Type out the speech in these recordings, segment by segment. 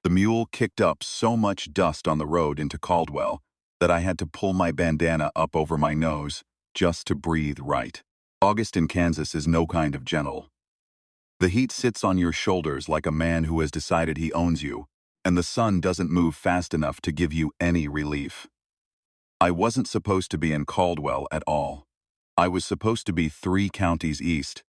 The mule kicked up so much dust on the road into Caldwell that I had to pull my bandana up over my nose just to breathe right. August in Kansas is no kind of gentle. The heat sits on your shoulders like a man who has decided he owns you, and the sun doesn't move fast enough to give you any relief. I wasn't supposed to be in Caldwell at all. I was supposed to be 3 counties east,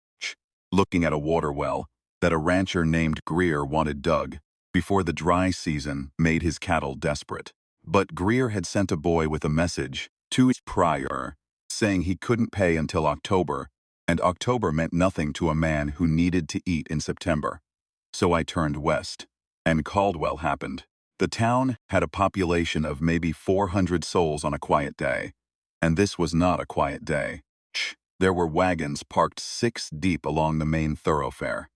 looking at a water well that a rancher named Greer wanted dug before the dry season made his cattle desperate. But Greer had sent a boy with a message 2 weeks prior saying he couldn't pay until October, and October meant nothing to a man who needed to eat in September. So I turned west, and Caldwell happened. The town had a population of maybe 400 souls on a quiet day, and this was not a quiet day. There were wagons parked 6 deep along the main thoroughfare.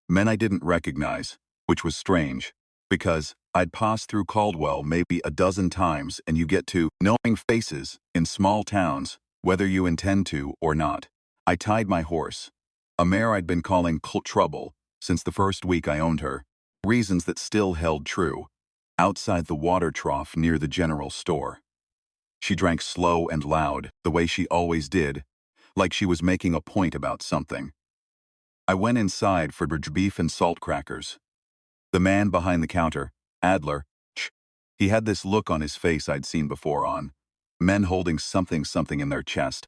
Men I didn't recognize, which was strange, because I'd passed through Caldwell maybe a dozen times, and you get to knowing faces in small towns, whether you intend to or not. I tied my horse, a mare I'd been calling Trouble since the first week I owned her, reasons that still held true, outside the water trough near the general store. She drank slow and loud, the way she always did, like she was making a point about something. I went inside for beef and salt crackers. The man behind the counter, Adler, he had this look on his face I'd seen before on men holding something in their chest.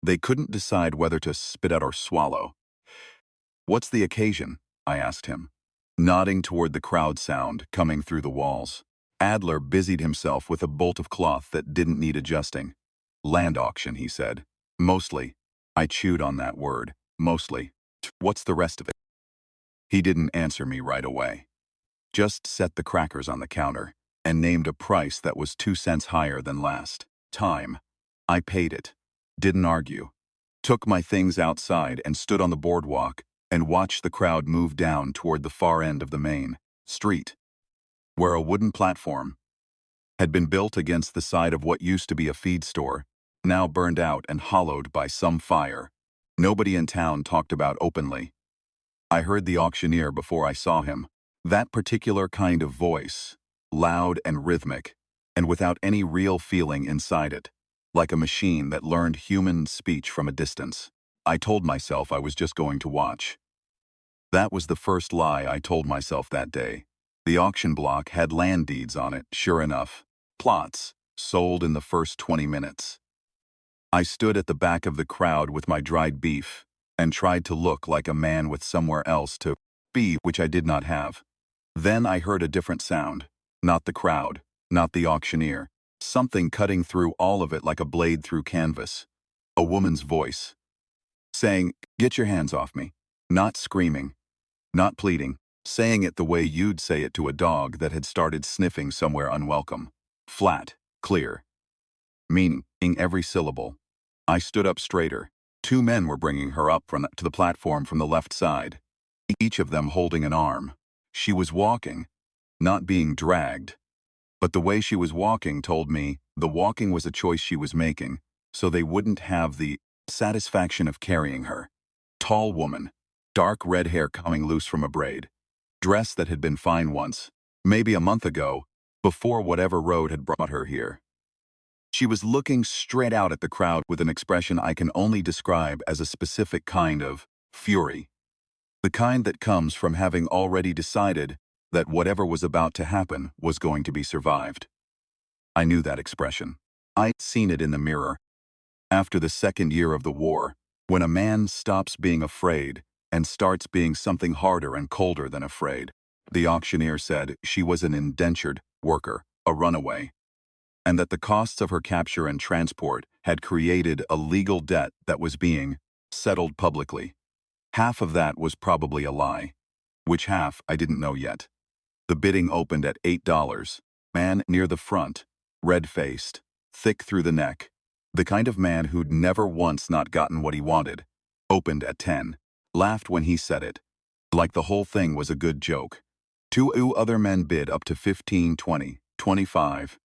They couldn't decide whether to spit out or swallow. "What's the occasion?" I asked him, nodding toward the crowd sound coming through the walls. Adler busied himself with a bolt of cloth that didn't need adjusting. "Land auction," he said. "Mostly." I chewed on that word. Mostly. "What's the rest of it?" He didn't answer me right away. Just set the crackers on the counter and named a price that was 2 cents higher than last time. I paid it. Didn't argue. Took my things outside and stood on the boardwalk and watched the crowd move down toward the far end of the main street, where a wooden platform had been built against the side of what used to be a feed store, now burned out and hollowed by some fire. Nobody in town talked about openly. I heard the auctioneer before I saw him. That particular kind of voice, loud and rhythmic, and without any real feeling inside it, like a machine that learned human speech from a distance. I told myself I was just going to watch. That was the first lie I told myself that day. The auction block had land deeds on it, sure enough. Plots, sold in the first 20 minutes. I stood at the back of the crowd with my dried beef and tried to look like a man with somewhere else to be, which I did not have. Then I heard a different sound. Not the crowd, not the auctioneer. Something cutting through all of it like a blade through canvas. A woman's voice, saying, "Get your hands off me." Not screaming, not pleading, saying it the way you'd say it to a dog that had started sniffing somewhere unwelcome. Flat, clear, meaning every syllable. I stood up straighter. 2 men were bringing her up to the platform from the left side, each of them holding an arm. She was walking, not being dragged. But the way she was walking told me the walking was a choice she was making, so they wouldn't have the satisfaction of carrying her. Tall woman, dark red hair coming loose from a braid. Dress that had been fine once, maybe a month ago, before whatever road had brought her here. She was looking straight out at the crowd with an expression I can only describe as a specific kind of fury. The kind that comes from having already decided that whatever was about to happen was going to be survived. I knew that expression. I'd seen it in the mirror. After the 2nd year of the war, when a man stops being afraid and starts being something harder and colder than afraid, the auctioneer said she was an indentured worker, a runaway, and that the costs of her capture and transport had created a legal debt that was being settled publicly. Half of that was probably a lie. Which half, I didn't know yet. The bidding opened at $8. Man near the front, red-faced, thick through the neck, the kind of man who'd never once not gotten what he wanted, opened at 10, laughed when he said it, like the whole thing was a good joke. 2 other men bid up to 15, 20, 25.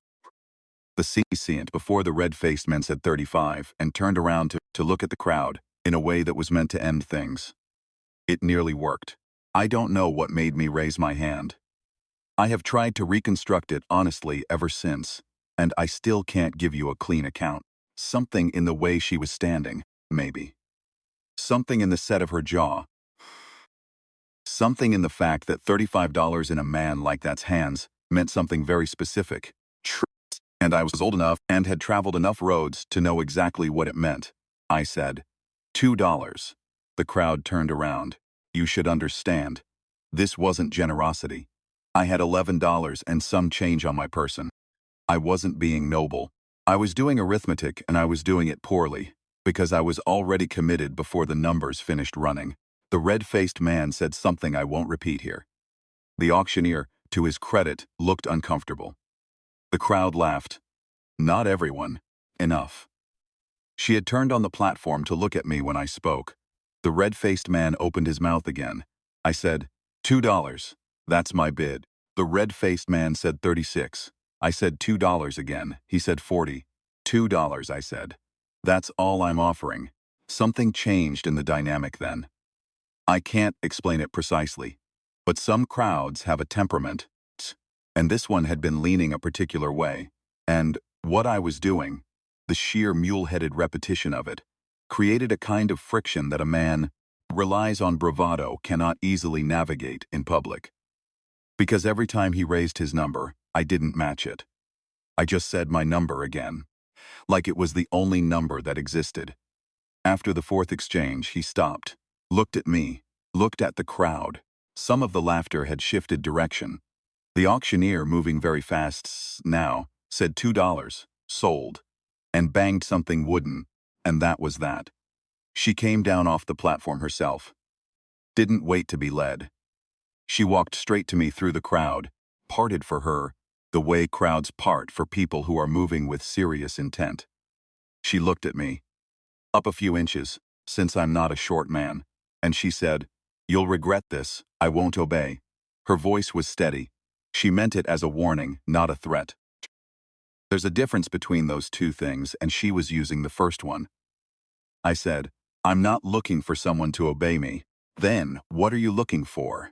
The seant before the red-faced men said 35 and turned around to look at the crowd in a way that was meant to end things. It nearly worked. I don't know what made me raise my hand. I have tried to reconstruct it honestly ever since, and I still can't give you a clean account. Something in the way she was standing, maybe. Something in the set of her jaw. Something in the fact that $35 in a man like that's hands meant something very specific. And I was old enough and had traveled enough roads to know exactly what it meant. I said, $2. The crowd turned around. You should understand. This wasn't generosity. I had $11 and some change on my person. I wasn't being noble. I was doing arithmetic and I was doing it poorly, because I was already committed before the numbers finished running. The red-faced man said something I won't repeat here. The auctioneer, to his credit, looked uncomfortable. The crowd laughed. Not everyone. Enough. She had turned on the platform to look at me when I spoke. The red-faced man opened his mouth again. I said, $2. That's my bid. The red-faced man said 36. I said $2 again. He said 40. $2, I said. That's all I'm offering. Something changed in the dynamic then. I can't explain it precisely, but some crowds have a temperament, and this one had been leaning a particular way, and what I was doing, the sheer mule-headed repetition of it, created a kind of friction that a man who relies on bravado cannot easily navigate in public. Because every time he raised his number, I didn't match it. I just said my number again, like it was the only number that existed. After the fourth exchange, he stopped, looked at me, looked at the crowd. Some of the laughter had shifted direction. The auctioneer, moving very fast now, said $2, sold, and banged something wooden, and that was that. She came down off the platform herself. Didn't wait to be led. She walked straight to me through the crowd, parted for her, the way crowds part for people who are moving with serious intent. She looked at me, up a few inches, since I'm not a short man, and she said, "You'll regret this, I won't obey." Her voice was steady. She meant it as a warning, not a threat. There's a difference between those two things, and she was using the first one. I said, "I'm not looking for someone to obey me." Then, what are you looking for?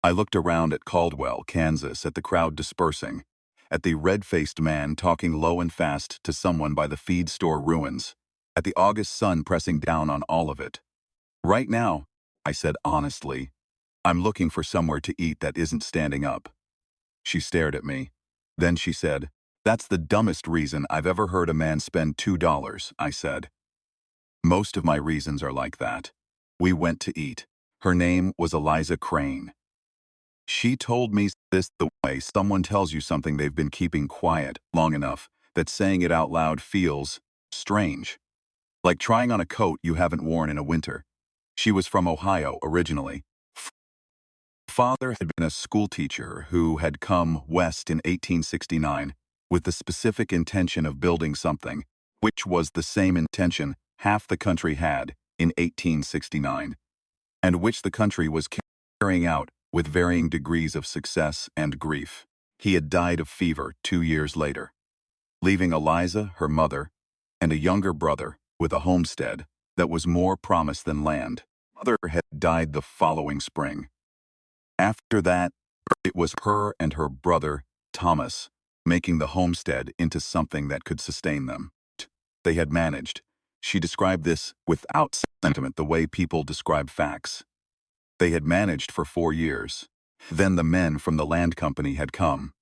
I looked around at Caldwell, Kansas, at the crowd dispersing, at the red-faced man talking low and fast to someone by the feed store ruins, at the August sun pressing down on all of it. Right now, I said honestly, I'm looking for somewhere to eat that isn't standing up. She stared at me. Then she said, "That's the dumbest reason I've ever heard a man spend $2, I said. Most of my reasons are like that. We went to eat. Her name was Eliza Crane. She told me this the way someone tells you something they've been keeping quiet long enough that saying it out loud feels strange. Like trying on a coat you haven't worn in a winter. She was from Ohio originally. Father had been a schoolteacher who had come west in 1869 with the specific intention of building something, which was the same intention half the country had in 1869, and which the country was carrying out with varying degrees of success and grief. He had died of fever 2 years later, leaving Eliza, her mother, and a younger brother with a homestead that was more promise than land. Mother had died the following spring. After that, it was her and her brother, Thomas, making the homestead into something that could sustain them. They had managed. She described this without sentiment the way people describe facts. They had managed for 4 years. Then the men from the land company had come.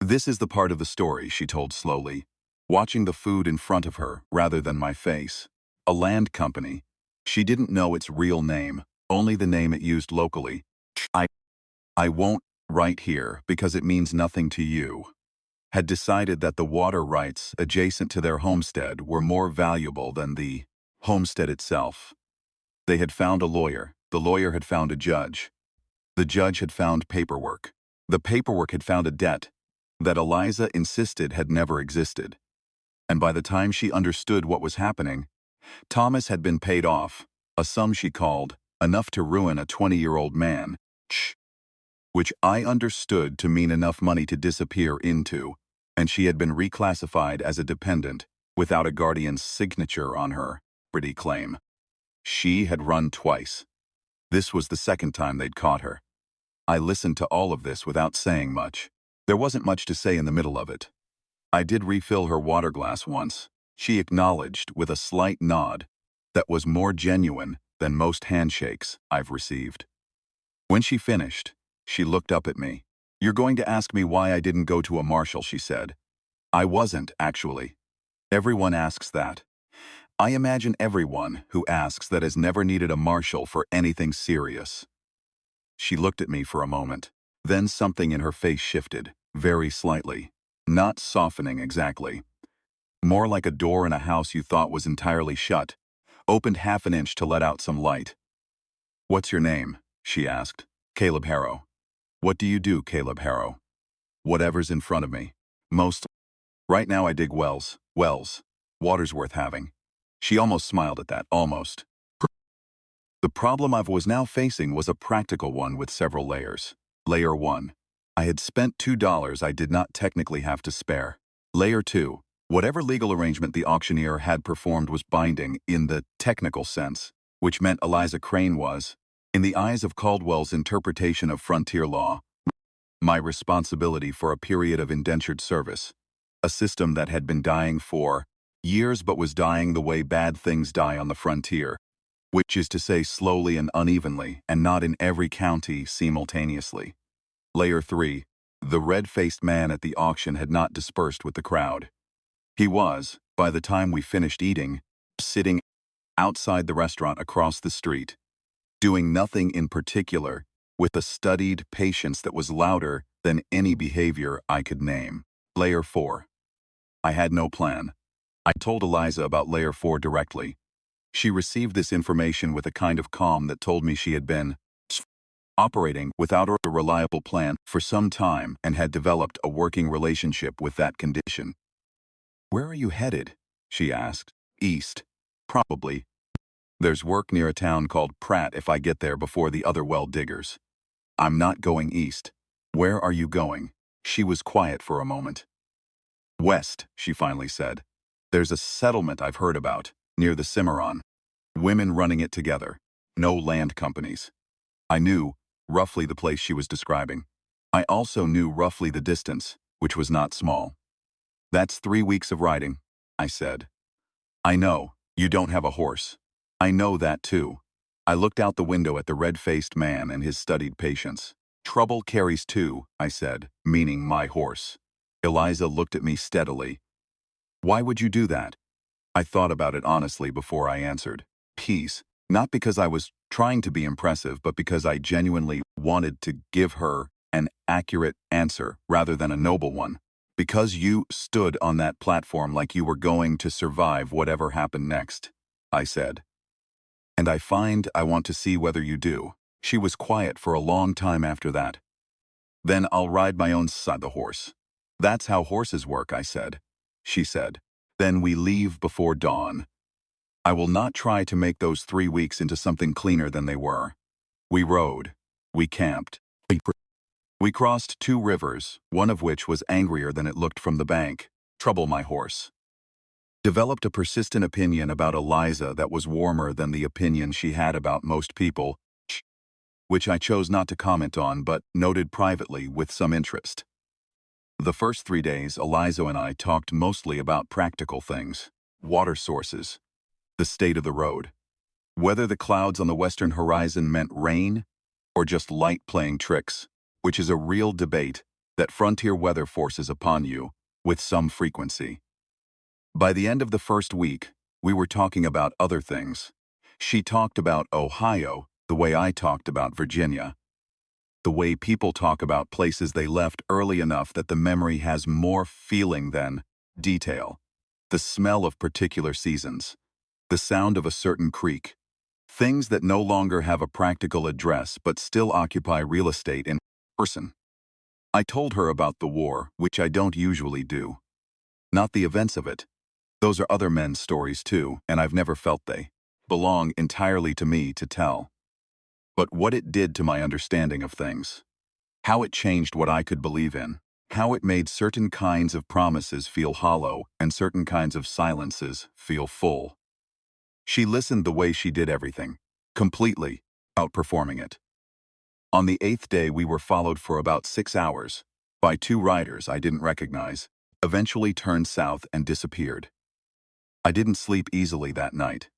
This is the part of the story, she told slowly, watching the food in front of her rather than my face. A land company. She didn't know its real name, only the name it used locally. I won't write here because it means nothing to you. Had decided that the water rights adjacent to their homestead were more valuable than the homestead itself. They had found a lawyer. The lawyer had found a judge. The judge had found paperwork. The paperwork had found a debt that Eliza insisted had never existed. And by the time she understood what was happening, Thomas had been paid off, a sum she called enough to ruin a 20-year-old man, which I understood to mean enough money to disappear into, and she had been reclassified as a dependent without a guardian's signature on her property claim. She had run twice. This was the second time they'd caught her. I listened to all of this without saying much. There wasn't much to say in the middle of it. I did refill her water glass once. She acknowledged with a slight nod that was more genuine than most handshakes I've received. When she finished, she looked up at me. "You're going to ask me why I didn't go to a marshal," she said. I wasn't, actually. Everyone asks that. I imagine everyone who asks that has never needed a marshal for anything serious. She looked at me for a moment. Then something in her face shifted, very slightly. Not softening exactly. More like a door in a house you thought was entirely shut, opened half an inch to let out some light. "What's your name?" she asked. "Caleb Harrow." "What do you do, Caleb Harrow?" "Whatever's in front of me. Most. Right now I dig wells. Wells. Water's worth having." She almost smiled at that, almost. The problem I was now facing was a practical one with several layers. Layer 1. I had spent $2 I did not technically have to spare. Layer 2. Whatever legal arrangement the auctioneer had performed was binding in the technical sense, which meant Eliza Crane was, in the eyes of Caldwell's interpretation of frontier law, my responsibility for a period of indentured service, a system that had been dying for years but was dying the way bad things die on the frontier, which is to say slowly and unevenly, and not in every county simultaneously. Layer 3. The red-faced man at the auction had not dispersed with the crowd. He was, by the time we finished eating, sitting outside the restaurant across the street, doing nothing in particular, with a studied patience that was louder than any behavior I could name. Layer 4. I had no plan. I told Eliza about Layer 4 directly. She received this information with a kind of calm that told me she had been operating without a reliable plan for some time and had developed a working relationship with that condition. "Where are you headed?" she asked. "East. Probably. There's work near a town called Pratt if I get there before the other well diggers." "I'm not going east." "Where are you going?" She was quiet for a moment. "West," she finally said. "There's a settlement I've heard about, near the Cimarron. Women running it together. No land companies." I knew, roughly, the place she was describing. I also knew roughly the distance, which was not small. "That's 3 weeks of riding," I said. "I know, you don't have a horse." "I know that too." I looked out the window at the red-faced man and his studied patience. "Trouble carries two," I said, meaning my horse. Eliza looked at me steadily. "Why would you do that?" I thought about it honestly before I answered. Peace. Not because I was trying to be impressive, but because I genuinely wanted to give her an accurate answer rather than a noble one. "Because you stood on that platform like you were going to survive whatever happened next," I said. "And I find I want to see whether you do." She was quiet for a long time after that. "Then I'll ride my own side the horse." "That's how horses work," I said. She said. "Then we leave before dawn." I will not try to make those 3 weeks into something cleaner than they were. We rode. We camped. We crossed 2 rivers, one of which was angrier than it looked from the bank. Trouble, my horse. Developed a persistent opinion about Eliza that was warmer than the opinion she had about most people, which I chose not to comment on but noted privately with some interest. The first 3 days, Eliza and I talked mostly about practical things. Water sources. The state of the road. Whether the clouds on the western horizon meant rain or just light playing tricks, which is a real debate that frontier weather forces upon you with some frequency. By the end of the first week, we were talking about other things. She talked about Ohio the way I talked about Virginia. The way people talk about places they left early enough that the memory has more feeling than detail. The smell of particular seasons. The sound of a certain creek. Things that no longer have a practical address but still occupy real estate in person. I told her about the war, which I don't usually do. Not the events of it. Those are other men's stories too, and I've never felt they belong entirely to me to tell. But what it did to my understanding of things. How it changed what I could believe in. How it made certain kinds of promises feel hollow and certain kinds of silences feel full. She listened the way she did everything, completely, outperforming it. On the 8th day, we were followed for about 6 hours by 2 riders I didn't recognize, eventually turned south and disappeared. I didn't sleep easily that night.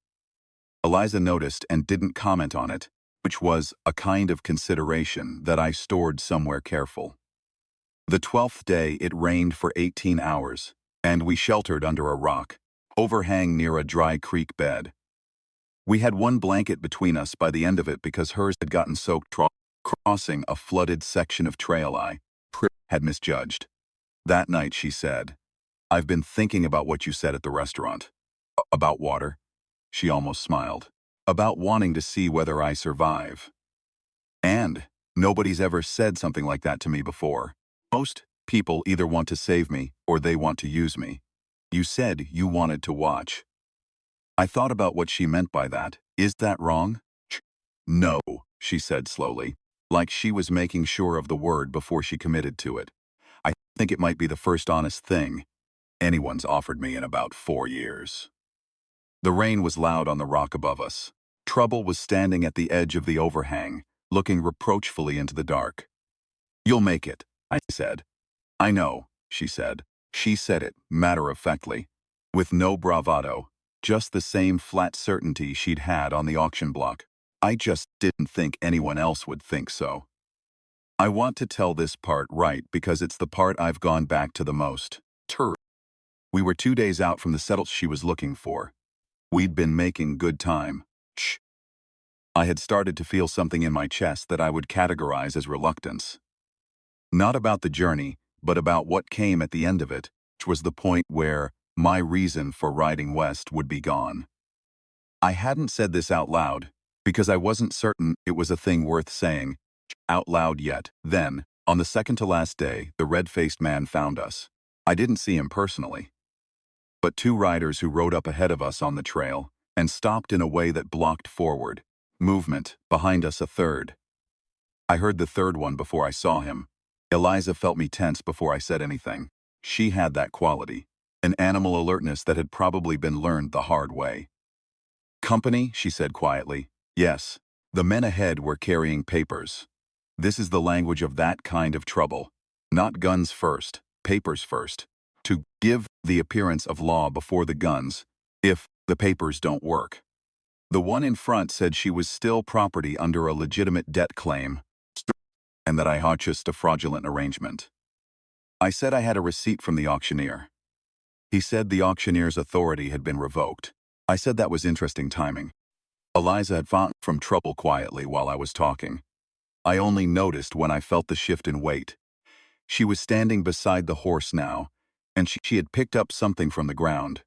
Eliza noticed and didn't comment on it, which was a kind of consideration that I stored somewhere careful. The 12th day, it rained for 18 hours, and we sheltered under a rock, overhang near a dry creek bed. We had one blanket between us by the end of it because hers had gotten soaked crossing a flooded section of trail I had misjudged. That night she said, "I've been thinking about what you said at the restaurant." About water? She almost smiled. About wanting to see whether I survive. And nobody's ever said something like that to me before. Most people either want to save me or they want to use me. You said you wanted to watch. I thought about what she meant by that. Is that wrong? No, she said slowly, like she was making sure of the word before she committed to it. I think it might be the first honest thing anyone's offered me in about 4 years. The rain was loud on the rock above us. Trouble was standing at the edge of the overhang, looking reproachfully into the dark. "You'll make it," I said. "I know," she said. She said it matter-of-factly, with no bravado, just the same flat certainty she'd had on the auction block. I just didn't think anyone else would think so. I want to tell this part right because it's the part I've gone back to the most. We were 2 days out from the settlement she was looking for. We'd been making good time. I had started to feel something in my chest that I would categorize as reluctance. Not about the journey, but about what came at the end of it, which was the point where my reason for riding west would be gone. I hadn't said this out loud, because I wasn't certain it was a thing worth saying out loud yet. Then, on the second to last day, the red-faced man found us. I didn't see him personally, but 2 riders who rode up ahead of us on the trail and stopped in a way that blocked forward movement, behind us a third. I heard the third one before I saw him. Eliza felt me tense before I said anything. She had that quality, an animal alertness that had probably been learned the hard way. "Company," she said quietly. "Yes." The men ahead were carrying papers. This is the language of that kind of trouble. Not guns first, papers first. To give the appearance of law before the guns, if the papers don't work. The one in front said she was still property under a legitimate debt claim, and that I had just a fraudulent arrangement. I said I had a receipt from the auctioneer. He said the auctioneer's authority had been revoked. I said that was interesting timing. Eliza had fought from trouble quietly while I was talking. I only noticed when I felt the shift in weight. She was standing beside the horse now, and she had picked up something from the ground.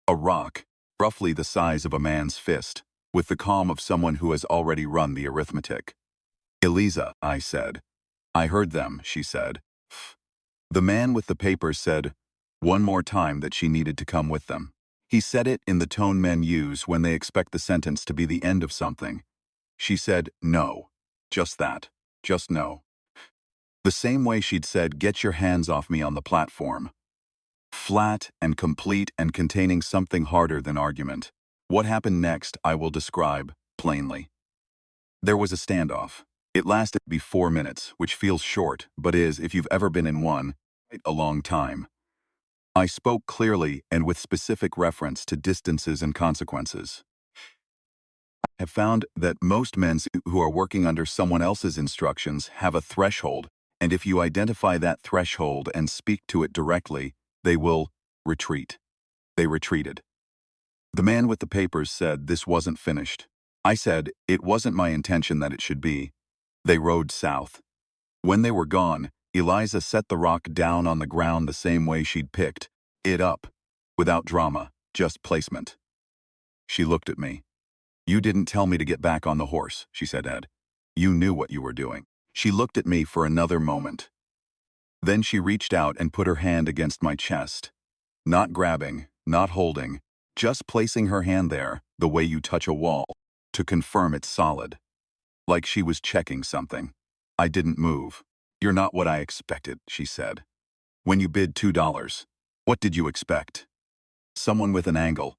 A rock, roughly the size of a man's fist, with the calm of someone who has already run the arithmetic. "Eliza," I said. "I heard them," she said. The man with the papers said one more time that she needed to come with them. He said it in the tone men use when they expect the sentence to be the end of something. She said no. Just that. Just no. The same way she'd said, "Get your hands off me" on the platform. Flat and complete and containing something harder than argument. What happened next I will describe plainly. There was a standoff. It lasted 4 minutes, which feels short, but is, if you've ever been in one, a long time. I spoke clearly and with specific reference to distances and consequences. I have found that most men who are working under someone else's instructions have a threshold, and if you identify that threshold and speak to it directly, they will retreat. They retreated. The man with the papers said this wasn't finished. I said it wasn't my intention that it should be. They rode south. When they were gone, Eliza set the rock down on the ground the same way she'd picked it up, without drama, just placement. She looked at me. "You didn't tell me to get back on the horse," she said, "Ed. You knew what you were doing." She looked at me for another moment. Then she reached out and put her hand against my chest. Not grabbing, not holding, just placing her hand there, the way you touch a wall, to confirm it's solid. Like she was checking something. I didn't move. "You're not what I expected," she said. "When you bid $2, what did you expect?" "Someone with an angle."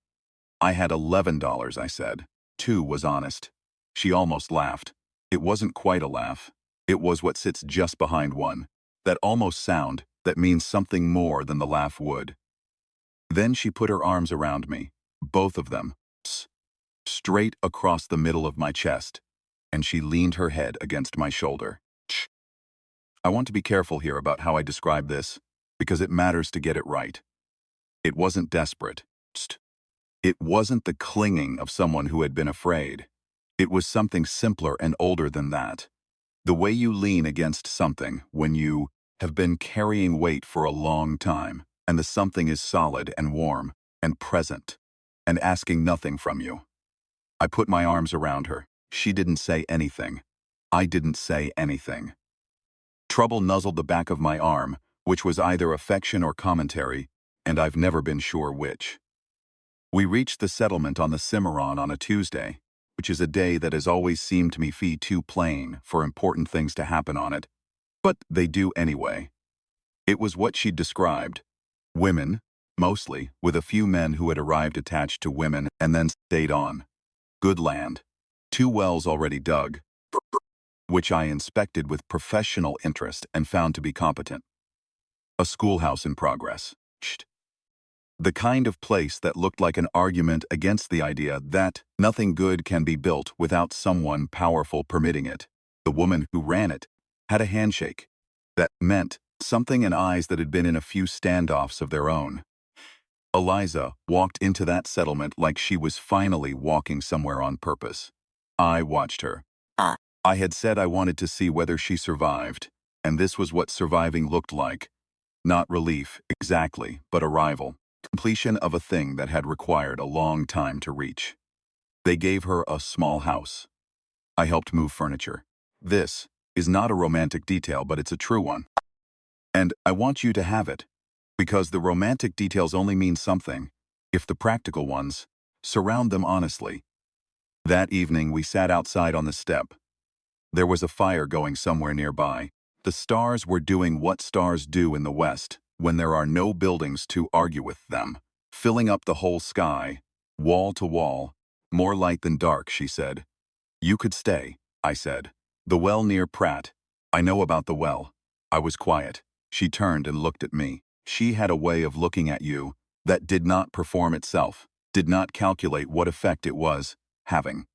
"I had $11, I said. 2 was honest." She almost laughed. It wasn't quite a laugh. It was what sits just behind one, that almost sound that means something more than the laugh would. Then she put her arms around me, both of them, straight across the middle of my chest, and she leaned her head against my shoulder. I want to be careful here about how I describe this, because it matters to get it right. It wasn't desperate. It wasn't the clinging of someone who had been afraid. It was something simpler and older than that. The way you lean against something when you have been carrying weight for a long time, and the something is solid and warm and present and asking nothing from you. I put my arms around her. She didn't say anything. I didn't say anything. Trouble nuzzled the back of my arm, which was either affection or commentary, and I've never been sure which. We reached the settlement on the Cimarron on a Tuesday, which is a day that has always seemed to me too plain for important things to happen on it, but they do anyway. It was what she'd described. Women, mostly, with a few men who had arrived attached to women and then stayed on. Good land. 2 wells already dug, which I inspected with professional interest and found to be competent. A schoolhouse in progress. The kind of place that looked like an argument against the idea that nothing good can be built without someone powerful permitting it. The woman who ran it had a handshake that meant something in eyes that had been in a few standoffs of their own. Eliza walked into that settlement like she was finally walking somewhere on purpose. I watched her. I had said I wanted to see whether she survived, and this was what surviving looked like. Not relief, exactly, but arrival. Completion of a thing that had required a long time to reach. They gave her a small house. I helped move furniture. This is not a romantic detail, but it's a true one. And I want you to have it, because the romantic details only mean something if the practical ones surround them honestly. That evening we sat outside on the step. There was a fire going somewhere nearby. The stars were doing what stars do in the west when there are no buildings to argue with them, filling up the whole sky, wall to wall. More light than dark, she said. You could stay, I said. The well near Pratt. I know about the well. I was quiet. She turned and looked at me. She had a way of looking at you that did not perform itself, did not calculate what effect it was having.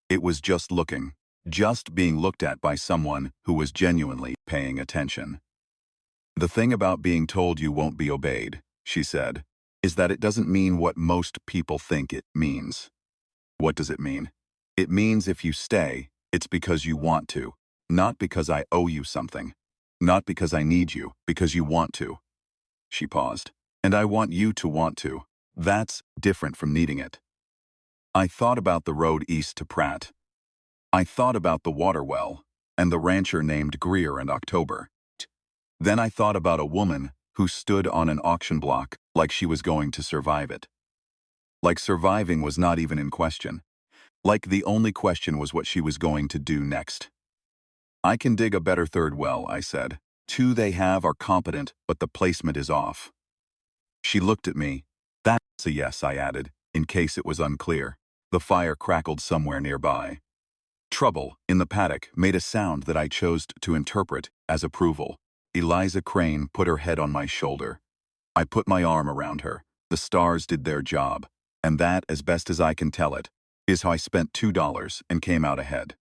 It was just looking. Just being looked at by someone who was genuinely paying attention. The thing about being told you won't be obeyed, she said, is that it doesn't mean what most people think it means. What does it mean? It means if you stay, it's because you want to, not because I owe you something, not because I need you, because you want to. She paused. And I want you to want to. That's different from needing it. I thought about the road east to Pratt. I thought about the water well, and the rancher named Greer and October. Then I thought about a woman who stood on an auction block like she was going to survive it. Like surviving was not even in question. Like the only question was what she was going to do next. I can dig a better third well, I said. 2 they have are competent, but the placement is off. She looked at me. That's a yes, I added, in case it was unclear. The fire crackled somewhere nearby. Trouble, in the paddock, made a sound that I chose to interpret as approval. Eliza Crane put her head on my shoulder. I put my arm around her. The stars did their job. And that, as best as I can tell it, is how I spent $2 and came out ahead.